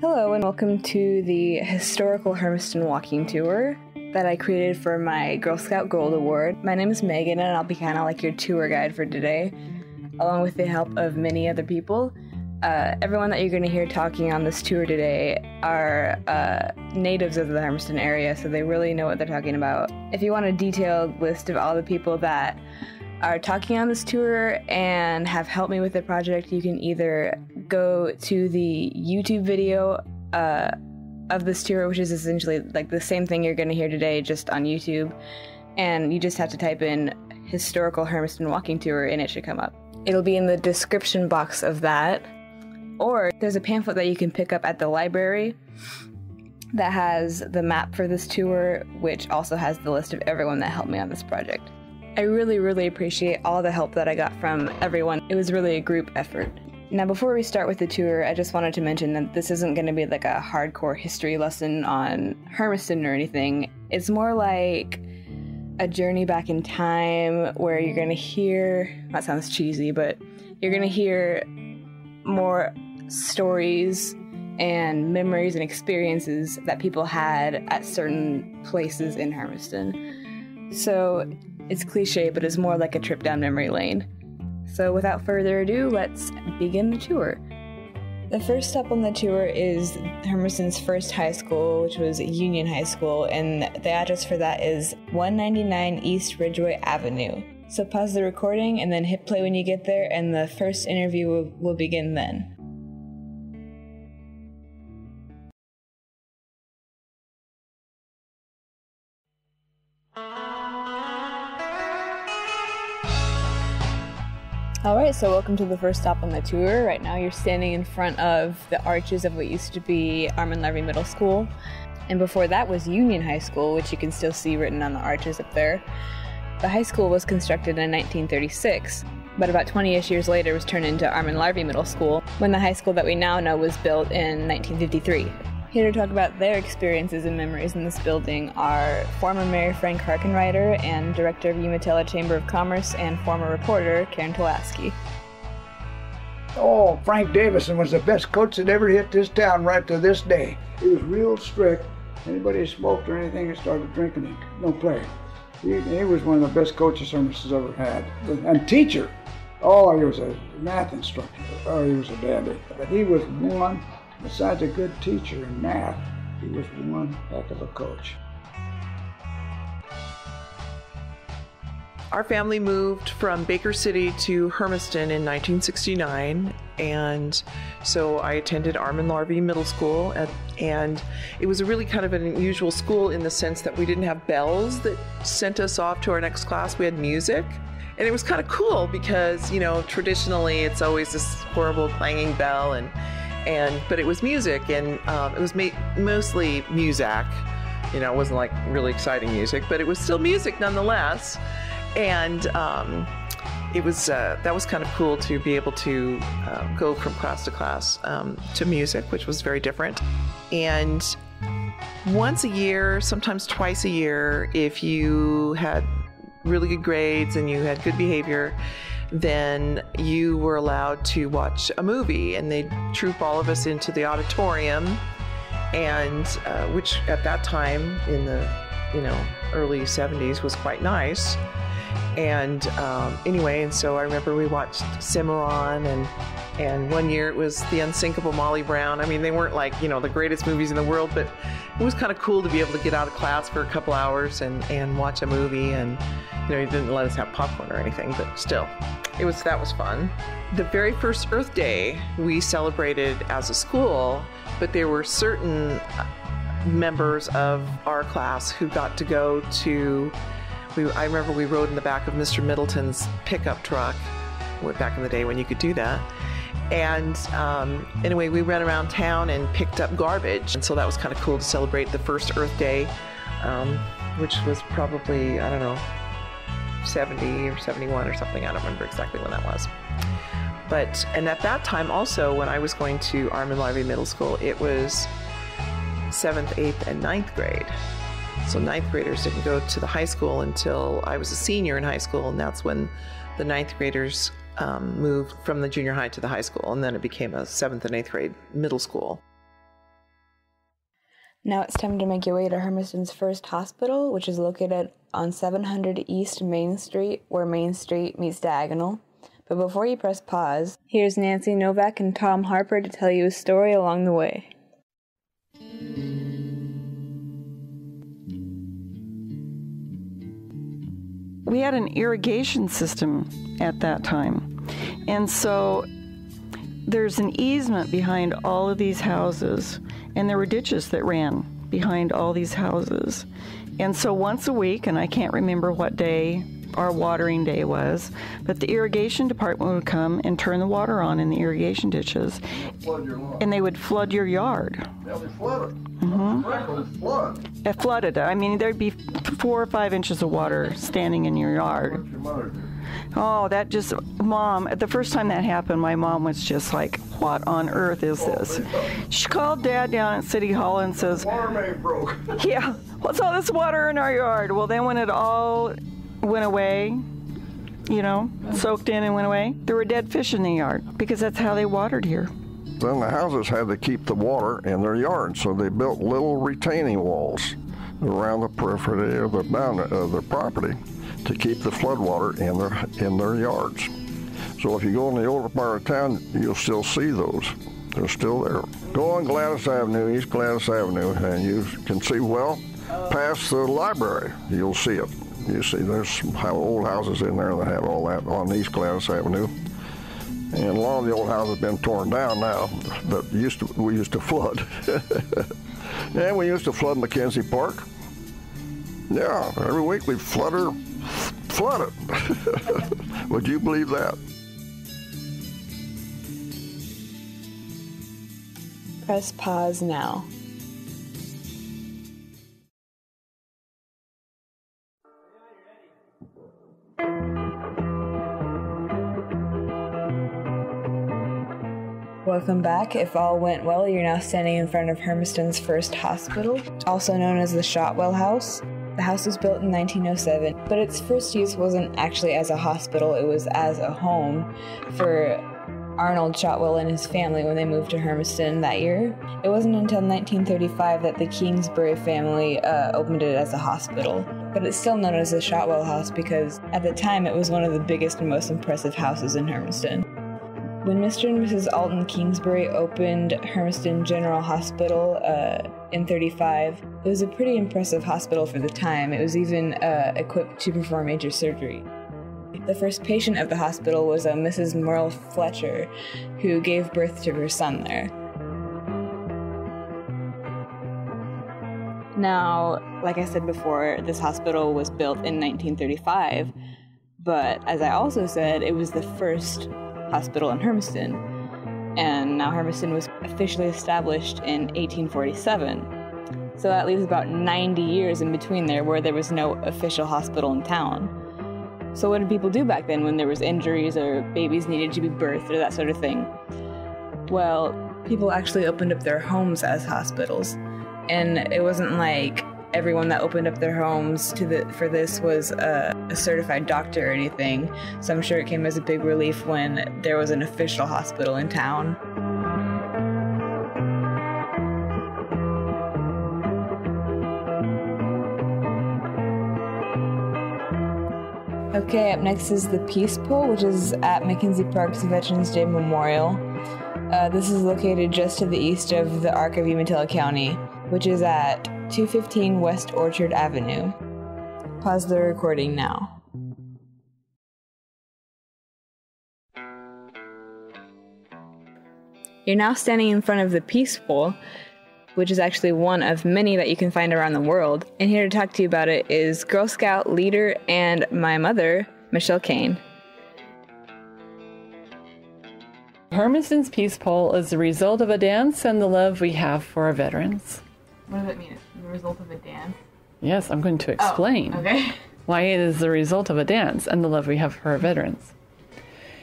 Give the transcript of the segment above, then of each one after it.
Hello and welcome to the Historical Hermiston Walking Tour that I created for my Girl Scout Gold Award. My name is Megan and I'll be kind of like your tour guide for today, along with the help of many other people. Everyone that you're going to hear talking on this tour today are natives of the Hermiston area, so they really know what they're talking about. If you want a detailed list of all the people that are talking on this tour and have helped me with the project, you can either go to the YouTube video of this tour, which is essentially like the same thing you're going to hear today, just on YouTube, and you just have to type in Historical Hermiston Walking Tour and it should come up. It'll be in the description box of that, or there's a pamphlet that you can pick up at the library that has the map for this tour, which also has the list of everyone that helped me on this project. I really appreciate all the help that I got from everyone. It was really a group effort. Now, before we start with the tour, I just wanted to mention that this isn't going to be like a hardcore history lesson on Hermiston or anything. It's more like a journey back in time where you're going to hear, that sounds cheesy, but you're going to hear more stories and memories and experiences that people had at certain places in Hermiston. So it's cliche, but it's more like a trip down memory lane. So without further ado, let's begin the tour. The first stop on the tour is Hermiston's first high school, which was Union High School, and the address for that is 199 East Ridgeway Avenue. So pause the recording and then hit play when you get there, and the first interview will begin then. Alright, so welcome to the first stop on the tour. Right now you're standing in front of the arches of what used to be Armand Middle School. And before that was Union High School, which you can still see written on the arches up there. The high school was constructed in 1936, but about 20-ish years later was turned into Armand Middle School, when the high school that we now know was built in 1953. Here to talk about their experiences and memories in this building are former Mayor Frank Harkenrider and Director of Umatilla Chamber of Commerce and former reporter Hutchinson-Talaski. Oh, Frank Davison was the best coach that ever hit this town right to this day. He was real strict. Anybody who smoked or anything that started drinking, no play. He was one of the best coaches Hermiston's ever had. And teacher. Oh, he was a math instructor. Oh, he was a dandy. But he was one. Besides a good teacher in math, he was one heck of a coach. Our family moved from Baker City to Hermiston in 1969, and so I attended Armand Middle School, and it was a really kind of an unusual school in the sense that we didn't have bells that sent us off to our next class. We had music, and it was kind of cool because, you know, traditionally it's always this horrible clanging bell, but it was music, and it was mostly Muzak. You know, it wasn't like really exciting music, but it was still music nonetheless. And it was that was kind of cool to be able to go from class to class to music, which was very different. And once a year, sometimes twice a year, if you had really good grades and you had good behavior, then you were allowed to watch a movie, and they'd troop all of us into the auditorium, and which at that time in the early 70s was quite nice. And anyway, and so I remember we watched Cimarron, and one year it was The Unsinkable Molly Brown. I mean, they weren't like, the greatest movies in the world, but it was kind of cool to be able to get out of class for a couple hours and watch a movie. And you didn't let us have popcorn or anything, but still, that was fun. The very first Earth Day we celebrated as a school, but there were certain members of our class who got to go to. I remember we rode in the back of Mr. Middleton's pickup truck, back in the day when you could do that. And anyway, we ran around town and picked up garbage. And so that was kind of cool to celebrate the first Earth Day, which was probably, 70 or 71 or something. I don't remember exactly when that was. And at that time also, when I was going to Armand Middle School, it was 7th, 8th, and 9th grade. So 9th graders didn't go to the high school until I was a senior in high school, and that's when the 9th graders moved from the junior high to the high school, and then it became a 7th and 8th grade middle school. Now it's time to make your way to Hermiston's first hospital, which is located on 700 East Main Street, where Main Street meets Diagonal. But before you press pause, here's Nancy, Novak, and Tom Harper to tell you a story along the way. We had an irrigation system at that time, and so there's an easement behind all of these houses, and there were ditches that ran behind all these houses. And so once a week, and I can't remember what day our watering day was, but the irrigation department would come and turn the water on in the irrigation ditches, and they would flood your yard. Yeah, they flooded. Flood. It flooded. I mean, there'd be 4 or 5 inches of water standing in your yard. What's your mother do? Oh, that just, Mom, the first time that happened, my mom was just like, what on earth is this? She called Dad down at City Hall and says, Water main broke. yeah, what's all this water in our yard? Well, then when it all went away, you know, soaked in and went away, there were dead fish in the yard, because that's how they watered here. Then the houses had to keep the water in their yard, so they built little retaining walls around the periphery of the boundary of their property to keep the floodwater in their yards. So if you go in the older part of town, you'll still see those. They're still there. Go on Gladys Avenue, East Gladys Avenue, and you can see, well, past the library, you'll see it. You see there's some old houses in there that have all that on East Gladys Avenue. And a lot of the old houses have been torn down now, but we used to flood. And we used to flood Mackenzie Park. Yeah, every week we'd flood it. Would you believe that? Press pause now. Welcome back. If all went well, you're now standing in front of Hermiston's first hospital, also known as the Shotwell House. The house was built in 1907, but its first use wasn't actually as a hospital, it was as a home for Arnold Shotwell and his family when they moved to Hermiston that year. It wasn't until 1935 that the Kingsbury family opened it as a hospital, but it's still known as the Shotwell House because at the time it was one of the biggest and most impressive houses in Hermiston. When Mr. and Mrs. Alton Kingsbury opened Hermiston General Hospital in 1935, it was a pretty impressive hospital for the time. It was even equipped to perform major surgery. The first patient of the hospital was a Mrs. Merle Fletcher, who gave birth to her son there. Now, like I said before, this hospital was built in 1935, but as I also said, it was the first hospital in Hermiston, and now Hermiston was officially established in 1847. So that leaves about 90 years in between there where there was no official hospital in town. So what did people do back then when there was injuries or babies needed to be birthed or that sort of thing? Well, people actually opened up their homes as hospitals, and it wasn't like everyone that opened up their homes for this was a certified doctor or anything, so I'm sure it came as a big relief when there was an official hospital in town. Okay, up next is the Peace Pole, which is at Mackenzie Park's Veterans Day Memorial. This is located just to the east of the Arc of Umatilla County, which is at 215 West Orchard Avenue. Pause the recording now. You're now standing in front of the Peace Pole, which is actually one of many that you can find around the world. And here to talk to you about it is Girl Scout leader and my mother, Michelle Kane. Hermiston's Peace Pole is the result of a dance and the love we have for our veterans. What does it mean? It's the result of a dance? Yes, I'm going to explain why it is the result of a dance and the love we have for our veterans.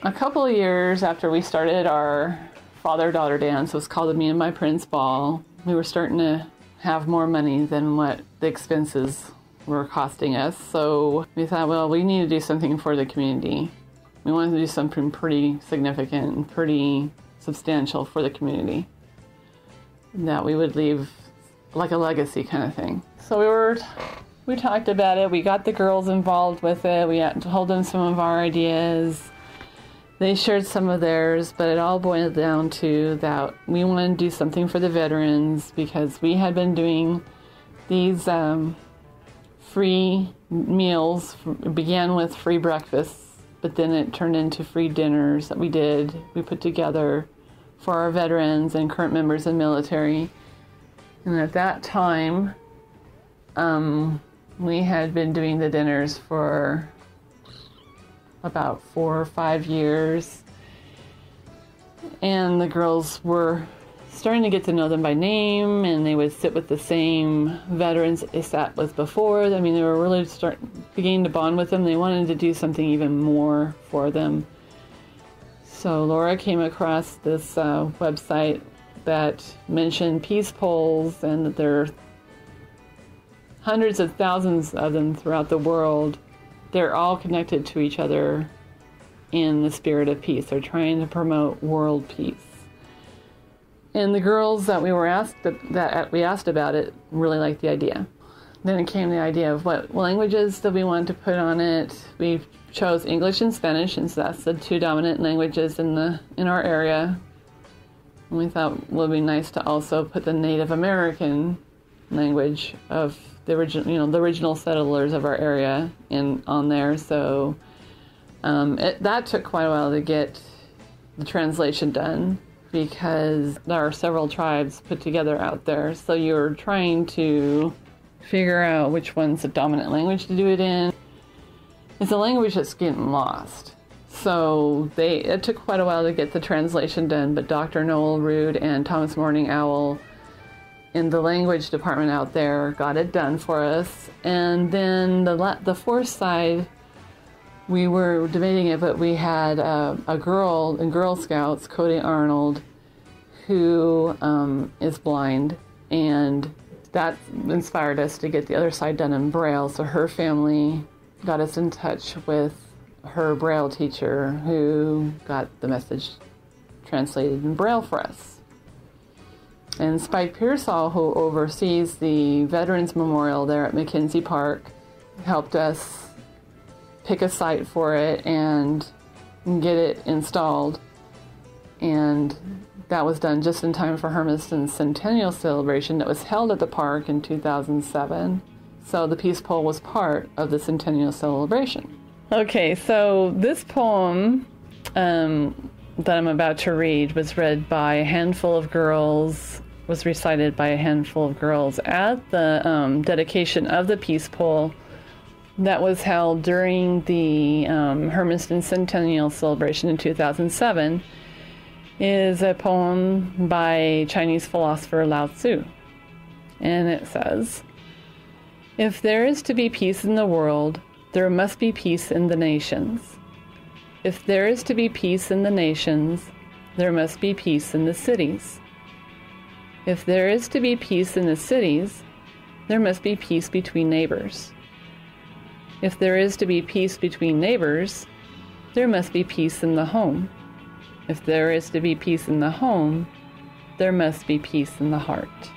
A couple of years after we started our father-daughter dance, it was called the Me and My Prince Ball. We were starting to have more money than what the expenses were costing us, so we thought, well, we need to do something for the community. We wanted to do something pretty significant and pretty substantial for the community that we would leave like a legacy kind of thing. So we talked about it. We got the girls involved with it. We told them some of our ideas. They shared some of theirs, but it all boiled down to that we wanted to do something for the veterans because we had been doing these free meals. It began with free breakfasts, but then it turned into free dinners that we put together for our veterans and current members of the military. And at that time, we had been doing the dinners for about 4 or 5 years. And the girls were starting to get to know them by name, and they would sit with the same veterans that they sat with before. I mean, they were really beginning to bond with them. They wanted to do something even more for them. So Laura came across this website that mentioned peace poles, and that there are hundreds of thousands of them throughout the world. They're all connected to each other in the spirit of peace. They're trying to promote world peace. And the girls that we asked about it really liked the idea. Then it came the idea of what languages that we wanted to put on it. We chose English and Spanish, since that's the 2 dominant languages in our area. And we thought it would be nice to also put the Native American language of the original settlers of our area on there. So that took quite a while to get the translation done, because there are several tribes put together out there. So you're trying to figure out which one's the dominant language to do it in. It's a language that's getting lost. So it took quite a while to get the translation done, but Dr. Noel Rood and Thomas Morning Owl in the language department out there got it done for us. And then the fourth side, we were debating it, but we had a girl in Girl Scouts, Cody Arnold, who is blind, and that inspired us to get the other side done in Braille. So her family got us in touch with her Braille teacher, who got the message translated in Braille for us. And Spike Piersol, who oversees the Veterans Memorial there at McKenzie Park, helped us pick a site for it and get it installed. And that was done just in time for Hermiston's centennial celebration that was held at the park in 2007. So the Peace Pole was part of the centennial celebration. Okay, so this poem that I'm about to read was read by a handful of girls, was recited by a handful of girls at the dedication of the Peace Pole that was held during the Hermiston Centennial Celebration in 2007. Is a poem by Chinese philosopher Lao Tzu. And it says, "If there is to be peace in the world, there must be peace in the nations. If there is to be peace in the nations, there must be peace in the cities. If there is to be peace in the cities, there must be peace between neighbors. If there is to be peace between neighbors, there must be peace in the home. If there is to be peace in the home, there must be peace in the heart."